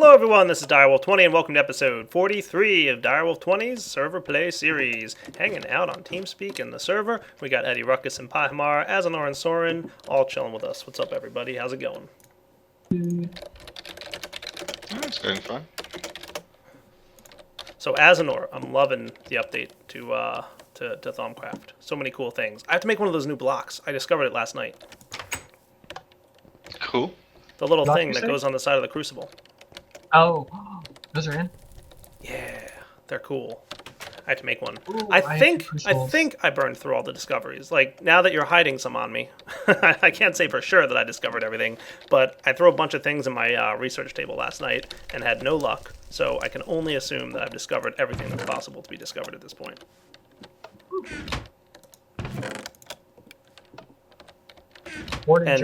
Hello everyone, this is Direwolf20 and welcome to episode 43 of Direwolf20's Server Play Series. Hanging out on TeamSpeak in the server, we got Eddie, Ruckus, and Pahimar, Azanor, and Soren, all chilling with us. What's up everybody? How's it going? It's going fine. So Azanor, I'm loving the update to Thaumcraft. So many cool things. I have to make one of those new blocks. I discovered it last night. Cool. The little thing that goes on the side of the crucible. Oh, those are in? Yeah, they're cool. I have to make one. Ooh, I think I burned through all the discoveries. Like, now that you're hiding some on me, I can't say for sure that I discovered everything, but I threw a bunch of things in my research table last night and had no luck, so I can only assume that I've discovered everything that's possible to be discovered at this point. And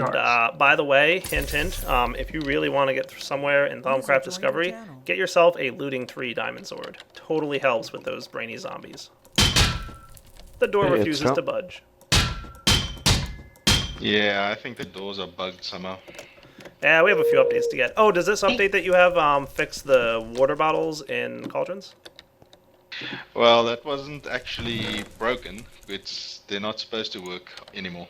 by the way, hint, if you really want to get somewhere in Thaumcraft Discovery, get yourself a looting 3 diamond sword. Totally helps with those brainy zombies. The door refuses to budge. Yeah, I think the doors are bugged somehow. Yeah, we have a few updates to get. Oh, does this update that you have fix the water bottles in cauldrons? Well, that wasn't actually broken. They're not supposed to work anymore.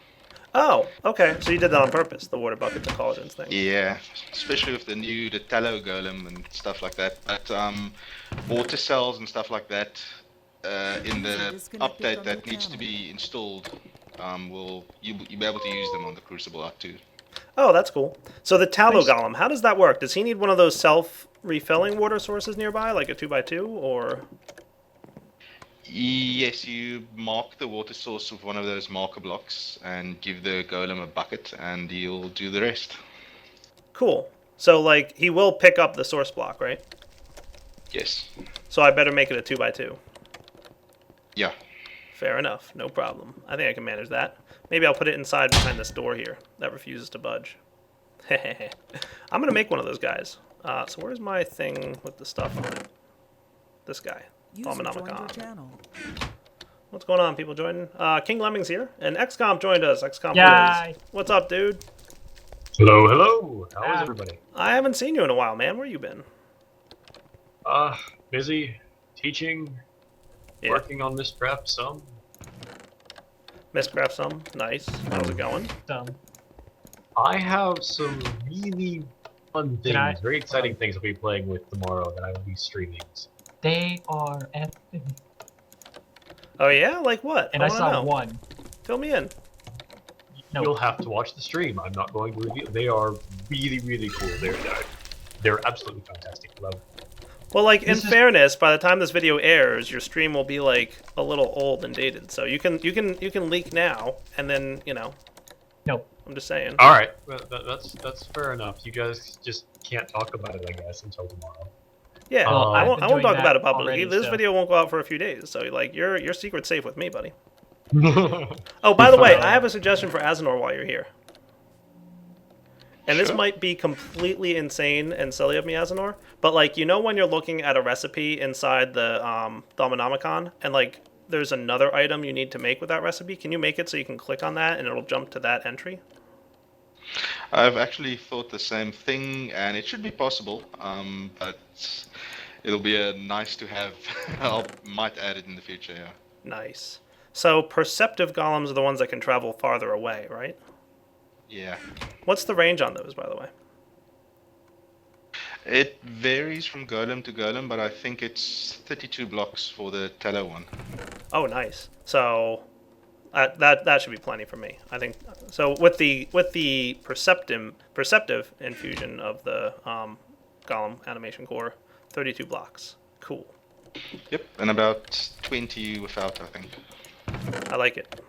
Oh, okay. So you did that on purpose, the water buckets and cauldrons thing. Yeah, especially with the tallow golem and stuff like that. But water cells and stuff like that in the update that needs to be installed, you'll be able to use them on the Crucible Art too. Oh, that's cool. So the tallow golem, how does that work? Does he need one of those self-refilling water sources nearby, like a 2x2, or...? Yes, you mark the water source with one of those marker blocks and give the golem a bucket and he'll do the rest. Cool. So, like, he will pick up the source block, right? Yes. So I better make it a 2x2. Yeah. Fair enough. No problem. I think I can manage that. Maybe I'll put it inside behind this door here that refuses to budge. I'm going to make one of those guys. So where's my thing with the stuff on it? This guy. What's going on, people joining? King Lemming's here, and XComp joined us. XComp Plays. What's up, dude? Hello, hello. How is everybody? I haven't seen you in a while, man. Where you been? Busy teaching, working on Mistcraft some. Mistcraft some? Nice. How's it going? I have some really fun things, very exciting things I'll be playing with tomorrow that I will be streaming. They are epic. Oh yeah? Like what? And I saw one. Fill me in. No. You'll have to watch the stream. I'm not going to reveal. They are really, really cool. They're absolutely fantastic. Love it. Well, like, in fairness, by the time this video airs, your stream will be like a little old and dated. So you can leak now, and then Nope. I'm just saying. All right, that's fair enough. You guys just can't talk about it, I guess, until tomorrow. Yeah, I won't talk about it publicly. This video won't go out for a few days, so like your secret's safe with me, buddy. Oh, by the way, I have a suggestion for Azanor while you're here. And this might be completely insane and silly of me, Azanor, but like, when you're looking at a recipe inside the Thaumonomicon, and like there's another item you need to make with that recipe, can you make it so you can click on that and it'll jump to that entry? I've actually thought the same thing, and it should be possible, but it'll be nice to have. I might add it in the future, yeah. Nice. So perceptive golems are the ones that can travel farther away, right? Yeah. What's the range on those, by the way? It varies from golem to golem, but I think it's 32 blocks for the tallow one. Oh, nice. So that should be plenty for me, I think. So with the perceptive infusion of the golem animation core, 32 blocks. Cool. Yep, and about 20 without, I think. I like it.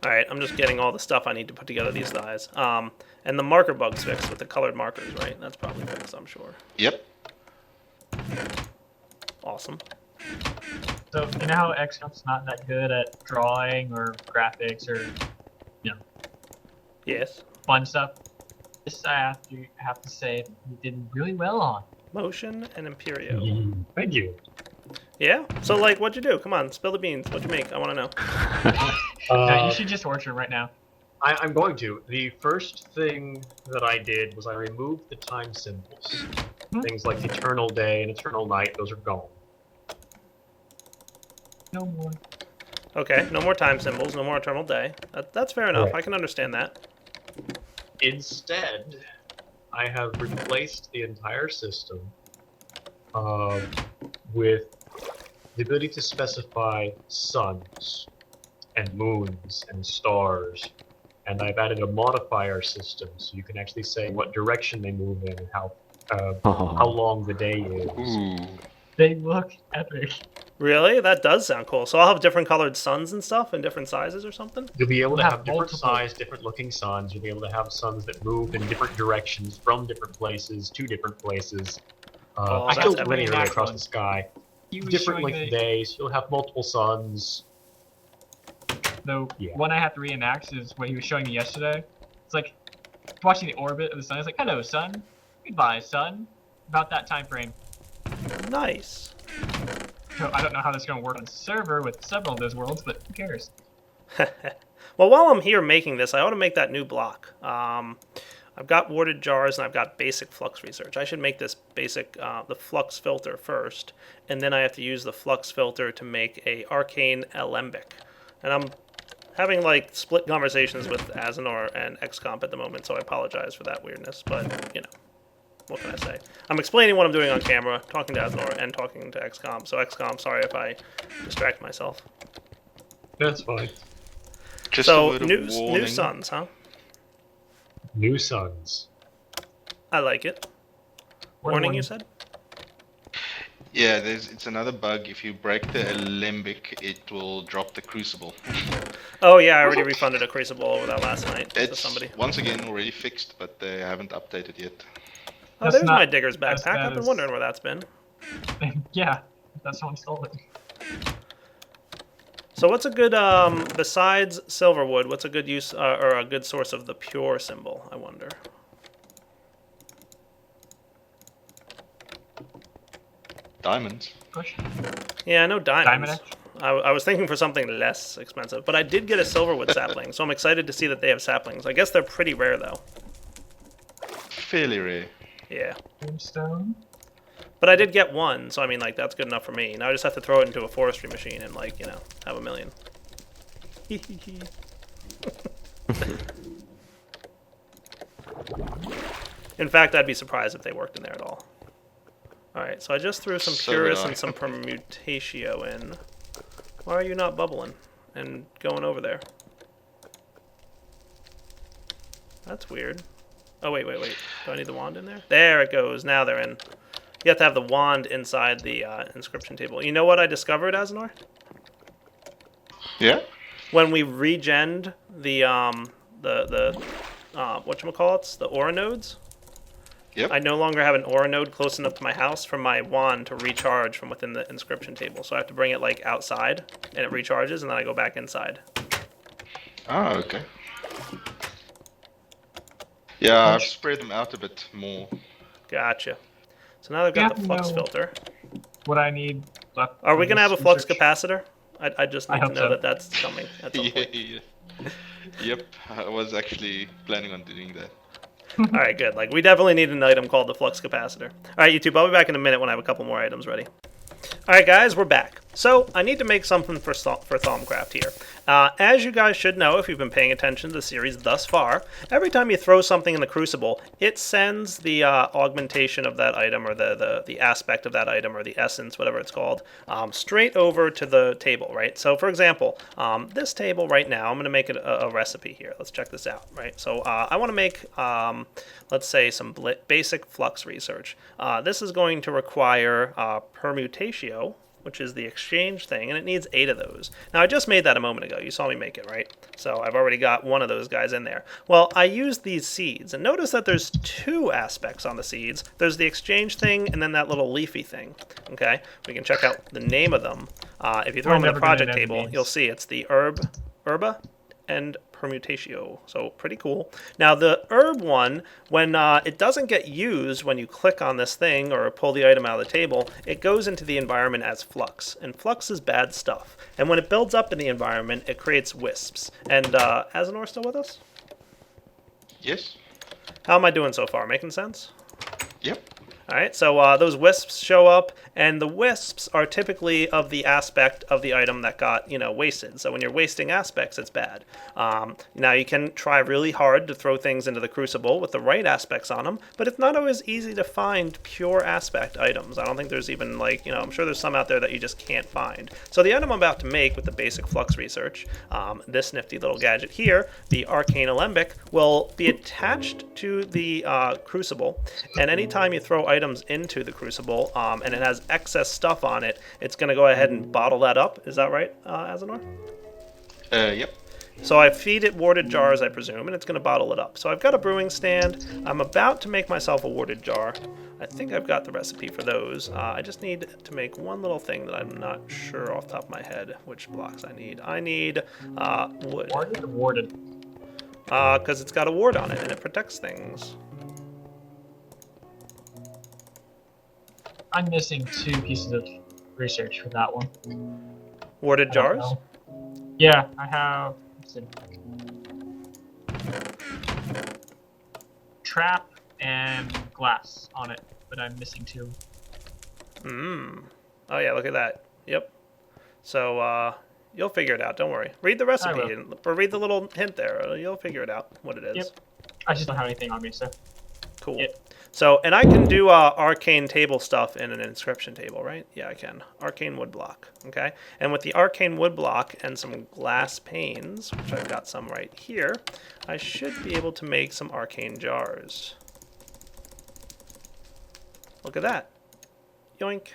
Alright, I'm just getting all the stuff I need to put together these guys. And the marker bug's fixed with the colored markers, right? That's probably fixed, I'm sure. Yep. Awesome. So, you know how XComp's not that good at drawing or graphics or, Yes. fun stuff? This I have to say you did really well on. Motion and Imperio. Thank you. Yeah? So, like, what'd you do? Come on, spill the beans. What'd you make? I want to know. No, you should just orchard right now. I'm going to. The first thing that I did was I removed the time symbols. Things like eternal day and eternal night, those are gone. No more. Okay, no more time symbols, no more eternal day. That's fair enough. Right. I can understand that. Instead, I have replaced the entire system with the ability to specify suns and moons and stars. And I've added a modifier system, so you can actually say what direction they move in and how long the day is. Ooh. They look epic. Really? That does sound cool. So I'll have different colored suns and stuff in different sizes or something? You'll be able to We'll have have different multiple. size, different looking suns. You'll be able to have suns that move in different directions from different places to different places. Oh, that's Still epic. linearly across One. the sky. He was Different showing length me days. You'll have multiple suns. the Yeah. one I have to reenact is what he was showing me yesterday. It's like watching the orbit of the sun. It's like, hello, sun. Goodbye, sun. About that time frame. Nice. So I don't know how that's going to work on the server with several of those worlds, but who cares? Well, while I'm here making this, I ought to make that new block. I've got warded jars and I've got basic flux research. I should make this basic, the flux filter first, and then I have to use the flux filter to make a arcane alembic. And I'm having like split conversations with Azenor and XComp at the moment, so I apologize for that weirdness, but you know, what can I say? I'm explaining what I'm doing on camera, talking to Azenor and talking to XComp, so XComp, sorry if I distract myself. That's fine. Just a So, word of new warning. suns, huh? New suns. I like it. Warning, you said? Yeah, it's another bug. If you break the alembic, it will drop the crucible. Oh yeah, I already refunded a Crucible over that last night to It's somebody. once again already fixed, but they haven't updated yet. Oh, That's there's not my Digger's as backpack. bad I've been as- wondering where that's been. Yeah, that's how I stole it. So what's a good, besides Silverwood, what's a good use, or a good source of the pure symbol, I wonder? Diamonds. Push. Yeah, I know diamonds. Diamond I was thinking for something less expensive, but I did get a Silverwood sapling, so I'm excited to see that they have saplings. I guess they're pretty rare, though. Fairly rare. Yeah. Tombstone. But I did get one, so I mean, like, that's good enough for me. Now I just have to throw it into a forestry machine and, like, you know, have a million. In fact, I'd be surprised if they worked in there at all. Alright, so I just threw some So Purus did I. and some Permutatio in. Why are you not bubbling and going over there? That's weird. Oh, wait. Do I need the wand in there? There it goes. Now they're in. You have to have the wand inside the inscription table. You know what I discovered, Azenor? Yeah? When we regened the whatchamacallits, the aura nodes, Yep. I no longer have an aura node close enough to my house for my wand to recharge from within the inscription table. So I have to bring it like outside, and it recharges, and then I go back inside. Ah, okay. Yeah, I've spread them out a bit more. Gotcha. So now they've got Yeah, the flux no. filter. What I need left. Are we for gonna have a this flux research- capacitor? I just I need to hope know so. that that's coming at some point. Yep, I was actually planning on doing that. All right, good. Like, we definitely need an item called the flux capacitor. All right, YouTube, I'll be back in a minute when I have a couple more items ready. All right, guys, we're back. So I need to make something for Thaumcraft here. As you guys should know, if you've been paying attention to the series thus far, every time you throw something in the Crucible, it sends the augmentation of that item, or the aspect of that item, or the essence, whatever it's called, straight over to the table, right? So, for example, this table right now, I'm going to make it a recipe here. Let's check this out, right? So I want to make, let's say, some basic flux research. This is going to require permutatio, which is the exchange thing, and it needs 8 of those. Now, I just made that a moment ago. You saw me make it, right? So I've already got one of those guys in there. Well, I used these seeds, and notice that there's 2 aspects on the seeds. There's the exchange thing, and then that little leafy thing, okay? We can check out the name of them. If you throw them in the never gonna project know the table, names. you'll see it's the herba, and permutatio. So pretty cool. Now the herb one, when it doesn't get used when you click on this thing or pull the item out of the table, it goes into the environment as flux. And flux is bad stuff. And when it builds up in the environment, it creates wisps. And Azenor still with us? Yes. How am I doing so far? Making sense? Yep. All right, so those wisps show up, and the wisps are typically of the aspect of the item that got, wasted. So when you're wasting aspects, it's bad. Now, you can try really hard to throw things into the crucible with the right aspects on them, but it's not always easy to find pure aspect items. I don't think there's even, I'm sure there's some out there that you just can't find. So the item I'm about to make with the basic flux research, this nifty little gadget here, the arcane alembic, will be attached to the crucible, and anytime you throw items into the crucible and it has excess stuff on it, it's going to go ahead and bottle that up. Is that right, Azanor? Yep. So I feed it warded jars, I presume, and it's going to bottle it up. So I've got a brewing stand. I'm about to make myself a warded jar. I think I've got the recipe for those. I just need to make one little thing that I'm not sure off the top of my head which blocks I need. I need wood. Warded or warded? Because it's got a ward on it and it protects things. I'm missing 2 pieces of research for that one. Warded jars? Yeah, I have. Let's see. Trap and glass on it, but I'm missing 2. Oh yeah, look at that. Yep. So you'll figure it out. Don't worry. Read the recipe or read the little hint there. You'll figure it out what it is. Yep. I just don't have anything on me, so. Cool. Yep. So, and I can do arcane table stuff in an inscription table, right? Yeah, I can. Arcane wood block, okay? And with the arcane wood block and some glass panes, which I've got some right here, I should be able to make some arcane jars. Look at that. Yoink.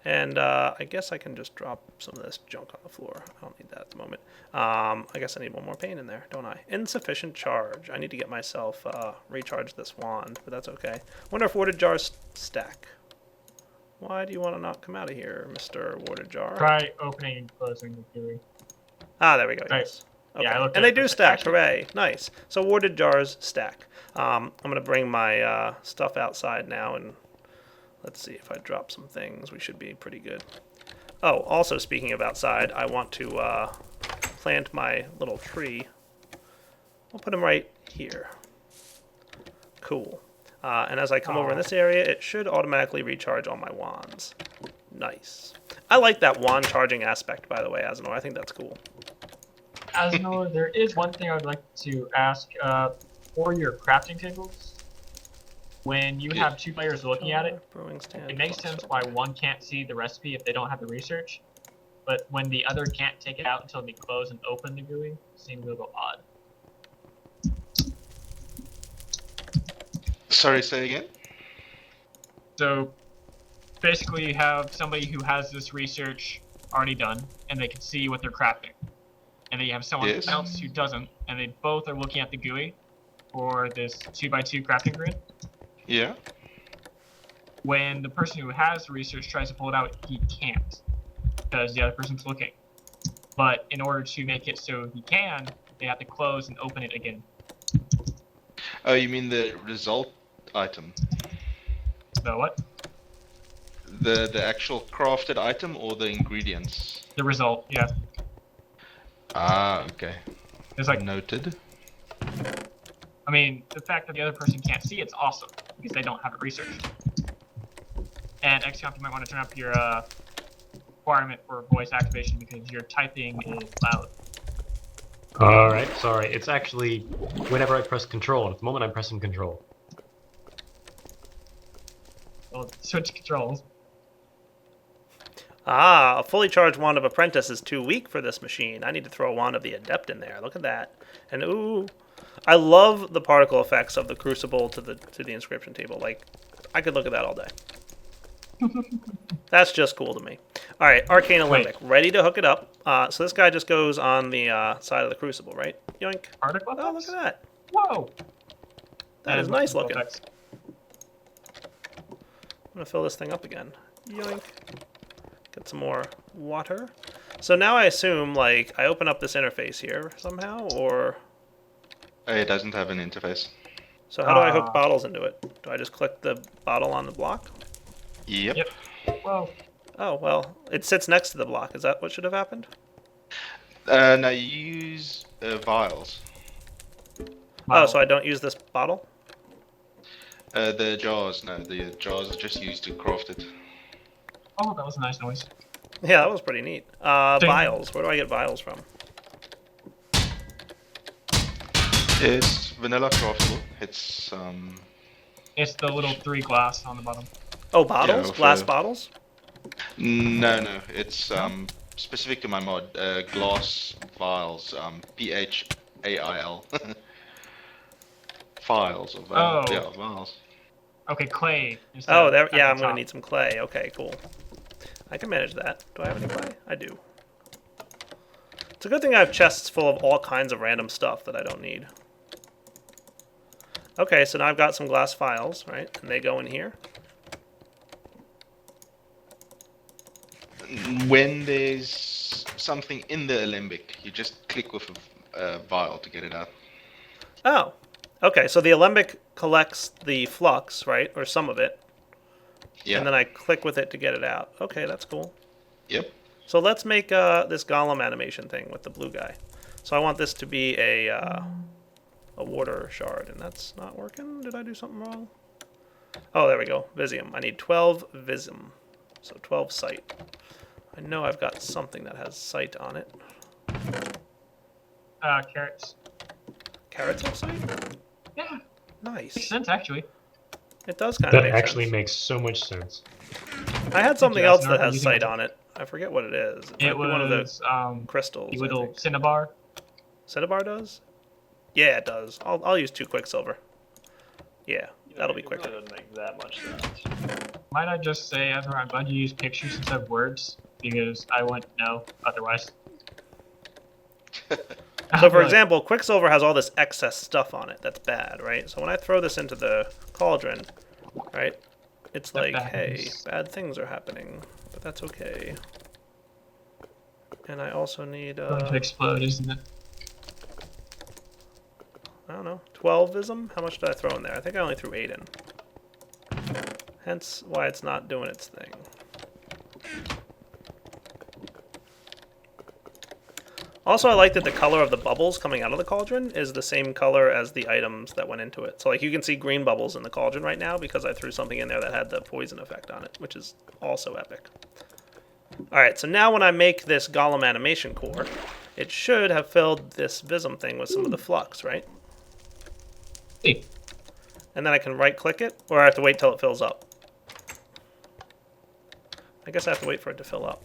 And I guess I can just drop some of this junk on the floor. I don't need that at the moment. I guess I need one more pane in there, don't I? Insufficient charge. I need to get myself recharge this wand, but that's okay. Wonder if warded jars stack. Why do you want to not come out of here, Mr. Warded Jar? Try opening and closing the GUI. Ah, there we go. Right. Yes. Okay. Yeah, I looked and at they it do for- stack. actually- Hooray! Nice. So warded jars stack. I'm gonna bring my stuff outside now and. Let's see, if I drop some things, we should be pretty good. Oh, also speaking of outside, I want to plant my little tree. I'll put him right here. Cool. And as I come over in this area, it should automatically recharge all my wands. Nice. I like that wand charging aspect, by the way, Azanor. I think that's cool. Asnor, there is one thing I would like to ask for your crafting tables. When you have 2 players looking at it, it makes sense why one can't see the recipe if they don't have the research, but when the other can't take it out until they close and open the GUI, it seems a little odd. Sorry, say again? So basically you have somebody who has this research already done, and they can see what they're crafting. And then you have someone else who doesn't, and they both are looking at the GUI for this 2x2 crafting grid. Yeah. When the person who has the research tries to pull it out, he can't, because the other person's looking. But in order to make it so he can, they have to close and open it again. Oh, you mean the result item? The what? The actual crafted item or the ingredients? The result, yeah. Ah, okay. It's like, Noted. I mean, the fact that the other person can't see it's awesome, because they don't have it researched. And XComp, you might want to turn up your requirement for voice activation because your typing is loud. Alright, sorry. It's actually whenever I press control, and at the moment I'm pressing control. Well, switch controls. Ah, a fully charged Wand of Apprentice is too weak for this machine. I need to throw a Wand of the Adept in there. Look at that. And ooh, I love the particle effects of the Crucible to the inscription table. Like, I could look at that all day. That's just cool to me. All right, Arcane Alembic, ready to hook it up. So this guy just goes on the side of the Crucible, right? Yoink. Particle Oh, effects? look at that. Whoa! That is nice looking. Effects. I'm gonna fill this thing up again. Yoink. Get some more water. So now I assume, like, I open up this interface here somehow, or... It doesn't have an interface. So how do I hook bottles into it? Do I just click the bottle on the block? Yep. Yep. Whoa. Oh, well, it sits next to the block. Is that what should have happened? No, you use vials. Oh, so I don't use this bottle? The jars, no, the jars are just used to craft it. Oh, that was a nice noise. Yeah, that was pretty neat. Vials. Where do I get vials from? It's vanilla craftable. It's the little 3 glass on the bottom. Oh, bottles? Yeah, Glass bottles? No, it's specific to my mod. Glass vials. PHAIL. Files of yeah, vials. Okay, clay. Oh, there. Yeah, I'm gonna need some clay. Okay, cool. I can manage that. Do I have any clay? I do. It's a good thing I have chests full of all kinds of random stuff that I don't need. Okay, so now I've got some glass files, right? And they go in here. When there's something in the alembic, you just click with a vial to get it out. Oh. Okay, so the alembic collects the flux, right? Or some of it. Yeah. And then I click with it to get it out. Okay, that's cool. Yep. So let's make this golem animation thing with the blue guy. So I want this to be a water shard, and that's not working. Did I do something wrong? Oh, there we go. Visium. I need 12 visium. So 12 sight. I know I've got something that has sight on it. Carrots. Carrots have sight? Yeah. Nice. Makes sense, actually. It does kind of That make actually sense. makes so much sense. I had something you else ask that Nora has using sight it? on it. I forget what it is. It It might be one of was the crystals. the I little think. cinnabar. Cinnabar does? Yeah, it does. I'll use 2 quicksilver. Yeah, that'll be quicker. It doesn't make that much sense. Might I just say, Ezra, I'm glad you use pictures instead of words, because I wouldn't know otherwise. So for example, quicksilver has all this excess stuff on it that's bad, right? So when I throw this into the cauldron, right, it's like, hey, bad things are happening, but that's okay. And I also need, Going to explode, isn't it? I don't know, 12 vism? How much did I throw in there? I think I only threw 8 in. Hence why it's not doing its thing. Also, I like that the color of the bubbles coming out of the cauldron is the same color as the items that went into it. So like you can see green bubbles in the cauldron right now because I threw something in there that had the poison effect on it, which is also epic. Alright, so now when I make this golem animation core, it should have filled this vism thing with some of the flux, right? Hey. And then I can right click it, or I have to wait till it fills up. I guess I have to wait for it to fill up.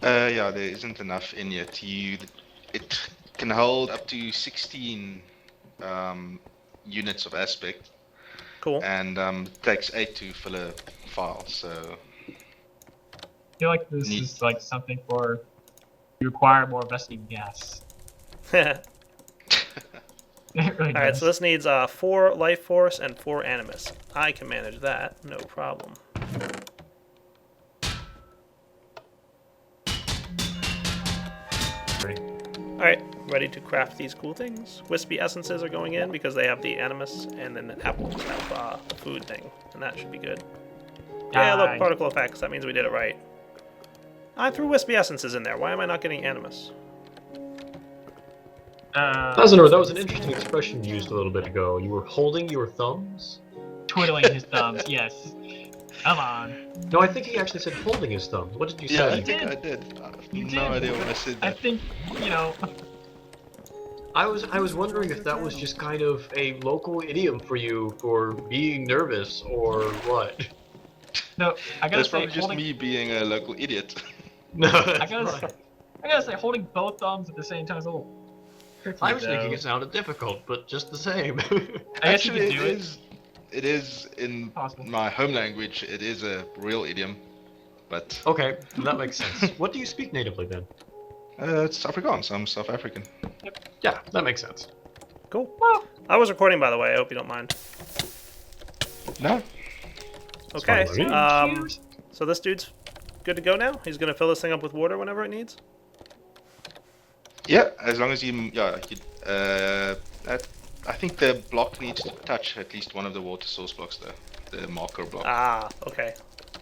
Yeah, there isn't enough in yet. It can hold up to 16 units of aspect. Cool. And takes 8 to fill a file, so... I feel like this is like something for... You require more vesting gas. It really Alright, does. so this needs 4 life force and 4 animus. I can manage that, no problem. Alright, ready to craft these cool things. Wispy essences are going in because they have the animus, and then the apples have the food thing, and that should be good. Yeah, look, particle effects, that means we did it right. I threw wispy essences in there, why am I not getting animus? Azanor, that was an interesting expression you used a little bit ago. You were holding your thumbs? Twiddling his thumbs, yes. Come on. No, I think he actually said holding his thumbs. What did you Yeah, say? I think I did. I have You no did. idea when I said I that. think, you know... I was wondering if that was just kind of a local idiom for you for being nervous or what. No, I gotta That's say, probably just holding... me being a local idiot. No, I gotta say, holding both thumbs at the same time is a little tricky, I was thinking though. it sounded difficult, but just the same. I guess you Actually, could do it is in Possible. my home language. It is a real idiom, but Okay, that makes sense. What do you speak natively then? it's Afrikaans. I'm South African. Yeah, that makes sense. Cool. I was recording, by the way, I hope you don't mind. No, Okay, fine by me. so this dude's good to go now? He's gonna fill this thing up with water whenever it needs? yeah, as long as I think the block needs to touch at least one of the water source blocks, though. The marker block. Ah, okay.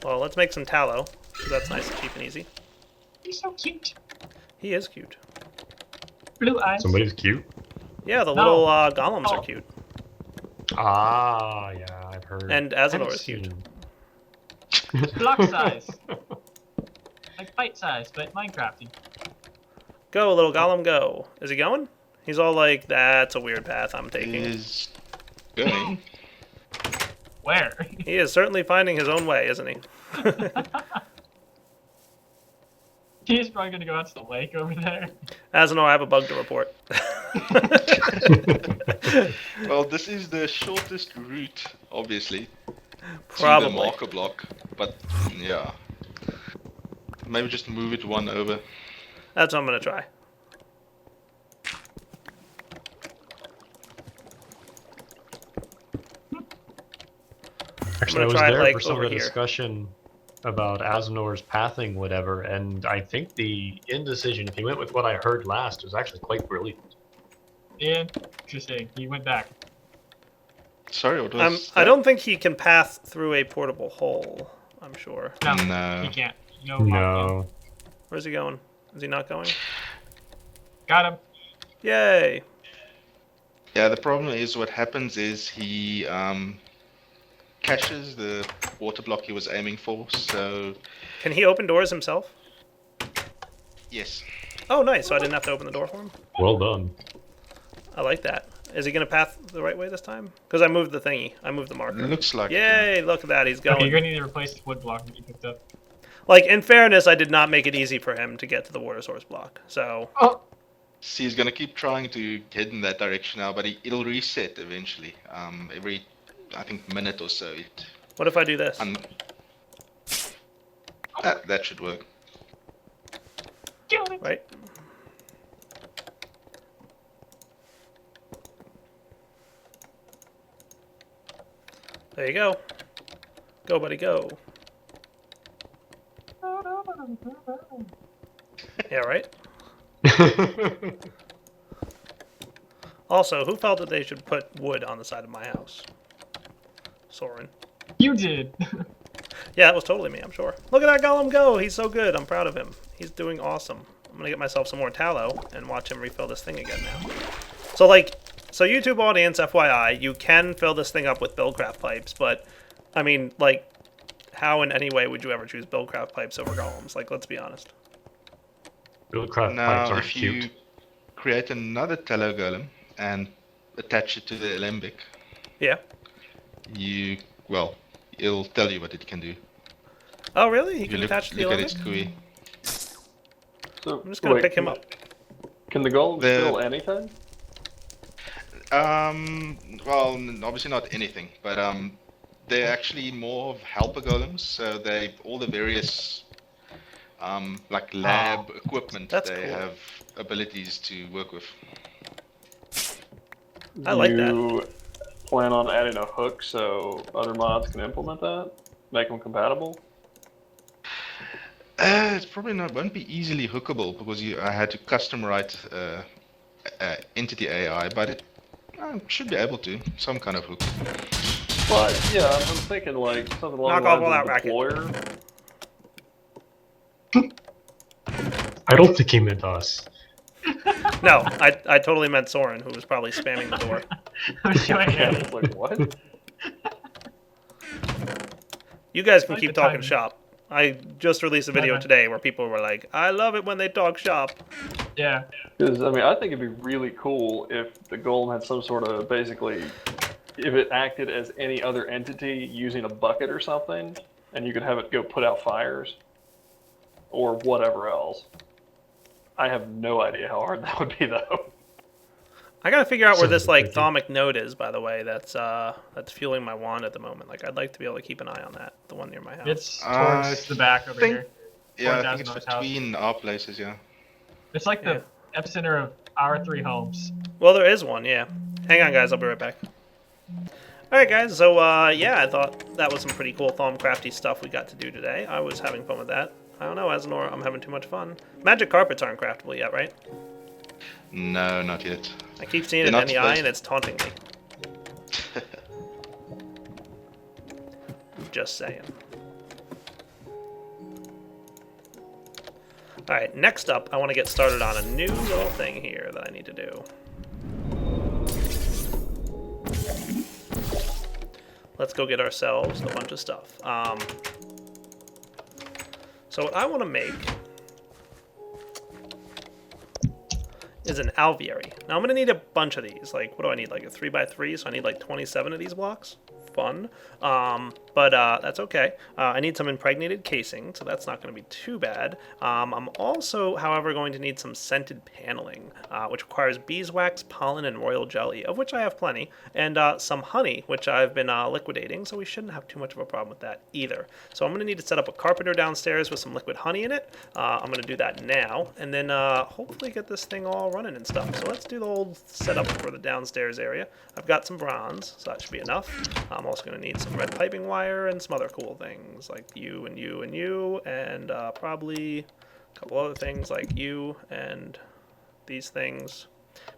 Well, let's make some tallow, because that's nice, cheap, and easy. He's so cute. He is cute. Blue eyes. Somebody's cute. Yeah, the No. little golems Oh. are cute. Ah, yeah, I've heard. And Azanor Haven't is cute. seen. Block size. Like bite size, but Minecrafty. Go, little golem, go. Is he going? He's all like, that's a weird path I'm taking. Is going. Where? He is certainly finding his own way, isn't he? He's probably gonna go out to the lake over there. Azanor, I have a bug to report. Well, this is the shortest route, obviously, to the Probably. marker block. But yeah, maybe just move it one over. That's what I'm going to try. Actually, I gonna was try it, there like, for some of over the here. discussion about Azanor's pathing, whatever, and I think the indecision, if he went with what I heard last, was actually quite brilliant. Interesting. He went back. Sorry, what was I that? don't think he can pass through a portable hole, I'm sure. No, No. he can't. No. No. Where's he going? Is he not going? Got him. Yay! Yeah, the problem is what happens is he caches the water block he was aiming for. So Can he open doors himself? yes, Oh, nice. So I didn't have to open the door for him? Well done. I like that. Is he going to path the right way this time? Because I moved the thingy. I moved the marker. looks like it, yeah. Yay! Look at that. He's going. Okay, you're gonna need to replace the wood block that you picked up. Like, in fairness, I did not make it easy for him to get to the water source block. So, See, he's gonna keep trying to head in that direction now, but it'll reset eventually. Every, I think, minute or so. what if I do this? That should work. Kill it. Right? There you go. Go, buddy, go. Yeah, right? Also, who felt that they should put wood on the side of my house? Soren. You did. Yeah, that was totally me, I'm sure. Look at that golem go! He's so good. I'm proud of him. He's doing awesome. I'm gonna get myself some more tallow and watch him refill this thing again now. So, like, so YouTube audience, FYI, you can fill this thing up with Buildcraft pipes, but, I mean, like, how in any way would you ever choose Buildcraft pipes over golems? Like, let's be honest. Buildcraft pipes Now, are if you cute. create another tallow golem and attach it to the alembic, Yeah. it'll tell you what it can do. Oh, really? He If can you attach to the look at element? its GUI. So, I'm just gonna wait, pick him up. Can the golem The- steal anything? Well, obviously not anything, but they're actually more of helper golems. So they all the various like lab equipment. That's they cool. have abilities to work with. I like that. You plan on adding a hook so other mods can implement that? Make them compatible? It's probably won't be easily hookable because I had to custom write entity AI, but it should be able to some kind of hook. But yeah, I'm thinking like something along Knock the off all lines that of racket. deployer. I don't think he meant us. No, I totally meant Soren, who was probably spamming the door. I'm showing Yeah, you. it's like what? You guys can Like keep the talking timing. shop. I just released a video Okay. today where people were like, I love it when they talk shop. Yeah. Because I mean, I think it'd be really cool if the golem had some sort of basically, if it acted as any other entity using a bucket or something, and you could have it go put out fires, or whatever else. I have no idea how hard that would be, though. I gotta figure out where this like Sounds thaumic node is, by the way. That's fueling my wand at the moment. Like, I'd like to be able to keep an eye on that, the one near my house. It's I towards the back over think- here. Yeah, I Towards think it's Asmode's house. between our places. Yeah. It's like the epicenter of our 3 homes. Well, there is one, yeah. Hang on, guys. I'll be right back. All right, guys. So, yeah, I thought that was some pretty cool Thaumcrafty stuff we got to do today. I was having fun with that. I don't know, Azanor, I'm having too much fun. Magic carpets aren't craftable yet, right? No, not yet. I keep seeing They're it not in NEI, supposed- and it's taunting me. Just saying. Alright, next up, I want to get started on a new little thing here that I need to do. let's go get ourselves a bunch of stuff. So what I want to make is an alveary. Now I'm going to need a bunch of these. Like, what do I need? Like a 3x3, so I need like 27 of these blocks. Fun. But that's okay. I need some impregnated casing, so that's not going to be too bad. I'm also, however, going to need some scented paneling, which requires beeswax, pollen, and royal jelly, of which I have plenty, and some honey, which I've been liquidating, so we shouldn't have too much of a problem with that either. So I'm going to need to set up a carpenter downstairs with some liquid honey in it. I'm going to do that now, and then hopefully get this thing all running and stuff. So let's do the old setup for the downstairs area. I've got some bronze, so that should be enough. I'm also going to need some red piping wire and some other cool things like you and you and you, and probably a couple other things like you and these things,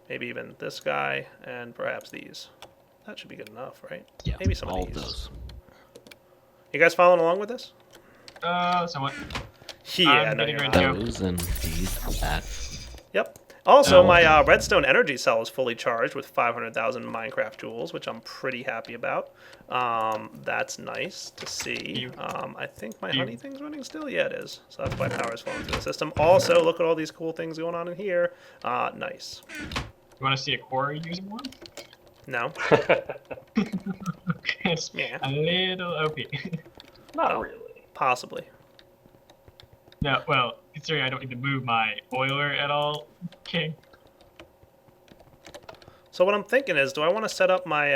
maybe even this guy, and perhaps these. That should be good enough, right? Yeah, maybe some all of these. those. You guys following along with this? Somewhat. Yeah, I'm no, getting you're ready not. to go. Those and these and that. Yep. Also, Oh. my redstone energy cell is fully charged with 500,000 Minecraft joules, which I'm pretty happy about. That's nice to see. I think my honey thing's running still. Yeah, it is. So that's why power is flowing through the system. Also, look at all these cool things going on in here. Nice. You want to see a quarry using one? No. It's Yeah. a little OP. Not really. Possibly. No, well, considering I don't need to move my boiler at all, King. So what I'm thinking is, do I want to set up my,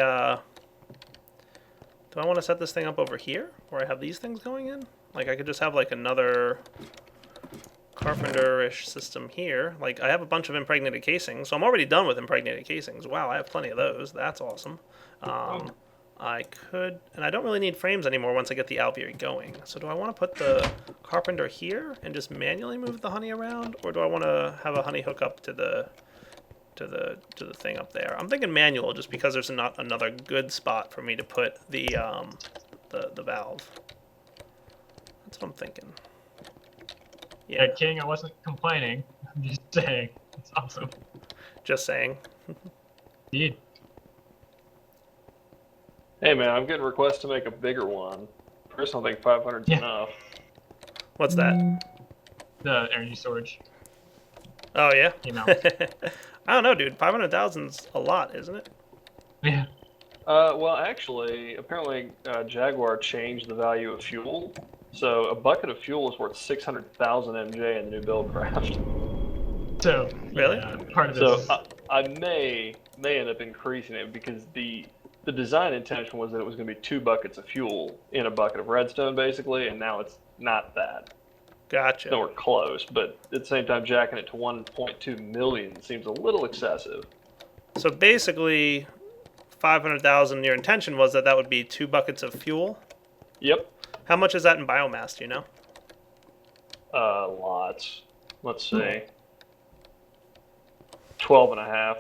do I want to set this thing up over here, where I have these things going in? Like, I could just have, like, another carpenter-ish system here. Like, I have a bunch of impregnated casings, so I'm already done with impregnated casings. Wow, I have plenty of those. That's awesome. I could, and I don't really need frames anymore once I get the alveary going. So do I want to put the carpenter here and just manually move the honey around, or do I want to have a honey hook up to the thing up there? I'm thinking manual, just because there's not another good spot for me to put the valve. That's what I'm thinking. Yeah, Yeah, King, I wasn't complaining. I'm just saying. It's awesome. just saying. Indeed. Hey man, I'm getting requests to make a bigger one. Personally, I think 500 is Yeah. enough. What's that? The energy storage. Oh yeah. You know. I don't know, dude. 500,000's a lot, isn't it? Yeah. Well, actually, apparently Jaguar changed the value of fuel. So a bucket of fuel is worth 600,000 MJ in the new Buildcraft. So, Really? yeah, part of So this. I may end up increasing it because the design intention was that it was going to be 2 buckets of fuel in a bucket of redstone, basically, and now it's not that. Gotcha. Nowhere close, but at the same time, jacking it to 1.2 million seems a little excessive. So basically, 500,000. Your intention was that would be 2 buckets of fuel. Yep. How much is that in biomass? Do you know? Lots. Let's see. 12 and a half.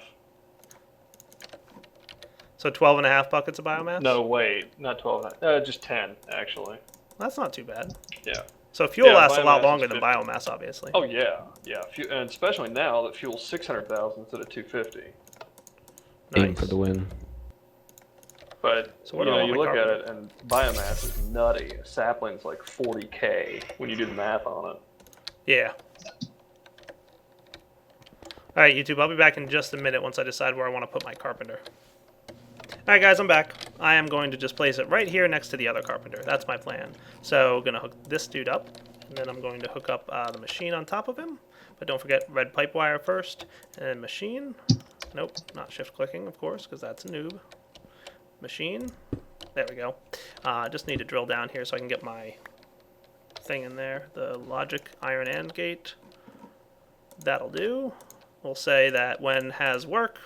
So 12.5 buckets of biomass? No, wait, not 12 and a half. Just 10, actually. That's not too bad. Yeah. So fuel Yeah, lasts a lot biomass longer is than 50. biomass, obviously. Oh, yeah. Yeah. And especially now that fuel's 600,000 instead of 250. Aim Nice. for the win. But, So what are all you my look at carbon? it, and biomass is nutty. A sapling's like 40K when you do the math on it. Yeah. All right, YouTube. I'll be back in just a minute once I decide where I want to put my carpenter. All right, guys, I'm back. I am going to just place it right here next to the other carpenter. That's my plan. So, gonna hook this dude up, and then I'm going to hook up the machine on top of him. But don't forget red pipe wire first, and then machine. Nope, not shift clicking, of course, because that's a noob. Machine. There we go. Just need to drill down here so I can get my thing in there. The logic iron AND gate. That'll do. We'll say that when has work,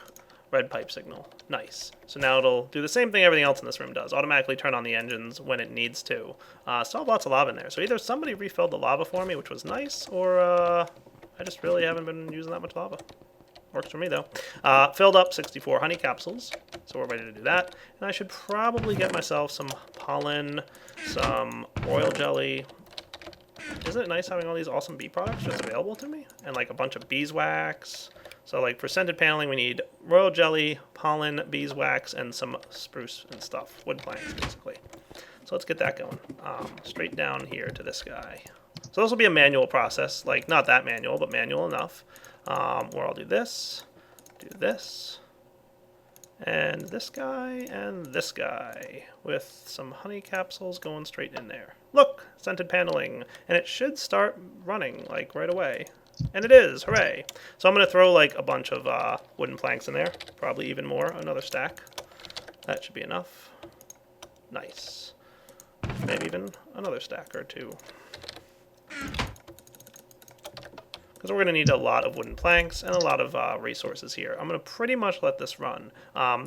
red pipe signal. Nice. So now it'll do the same thing everything else in this room does. Automatically turn on the engines when it needs to. Still have lots of lava in there. So either somebody refilled the lava for me, which was nice, or I just really haven't been using that much lava. Works for me, though. Filled up 64 honey capsules, so we're ready to do that. And I should probably get myself some pollen, some royal jelly. Isn't it nice having all these awesome bee products just available to me? And like a bunch of beeswax, So like for scented paneling, we need royal jelly, pollen, beeswax, and some spruce and stuff. Wood planks, basically. So let's get that going. Straight down here to this guy. So this will be a manual process. Like, not that manual, but manual enough. Where I'll do this, and this guy, with some honey capsules going straight in there. Look! Scented paneling. And it should start running, like, right away. And it is! Hooray! So I'm going to throw, like, a bunch of wooden planks in there. Probably even more. Another stack. That should be enough. Nice. Maybe even another stack or two. Because we're going to need a lot of wooden planks and a lot of resources here. I'm going to pretty much let this run.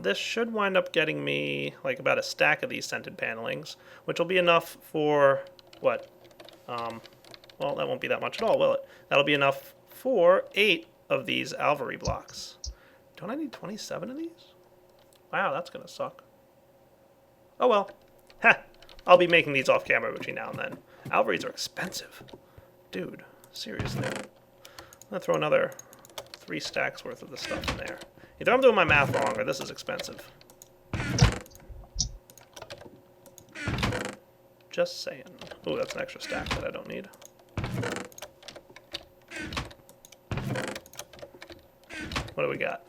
This should wind up getting me like about a stack of these scented panelings, which will be enough for, what? Well, that won't be that much at all, will it? That'll be enough for 8 of these alvery blocks. Don't I need 27 of these? Wow, that's going to suck. Oh well. Ha! I'll be making these off camera between now and then. Alveries are expensive. Dude, seriously. I'm going to throw another 3 stacks worth of the stuff in there. Either I'm doing my math wrong or this is expensive. Just saying. Ooh, that's an extra stack that I don't need. What do we got?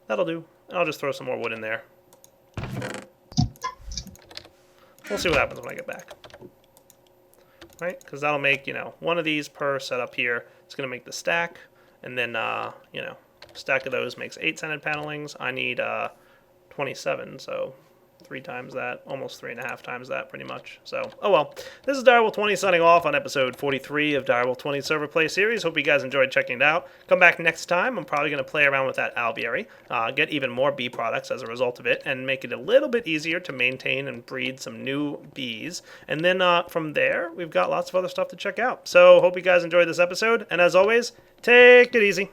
That'll do. I'll just throw some more wood in there. We'll see what happens when I get back. Right? Because that'll make, one of these per setup here. It's going to make the stack. And then, stack of those makes 8 scented panelings. I need 27, so 3 times that. Almost 3.5 times that, pretty much. So, oh well. This is Direwolf20 signing off on episode 43 of Direwolf20 Server Play Series. Hope you guys enjoyed checking it out. Come back next time. I'm probably going to play around with that alveary, get even more bee products as a result of it, and make it a little bit easier to maintain and breed some new bees. And then from there, we've got lots of other stuff to check out. So, hope you guys enjoyed this episode. And as always, take it easy.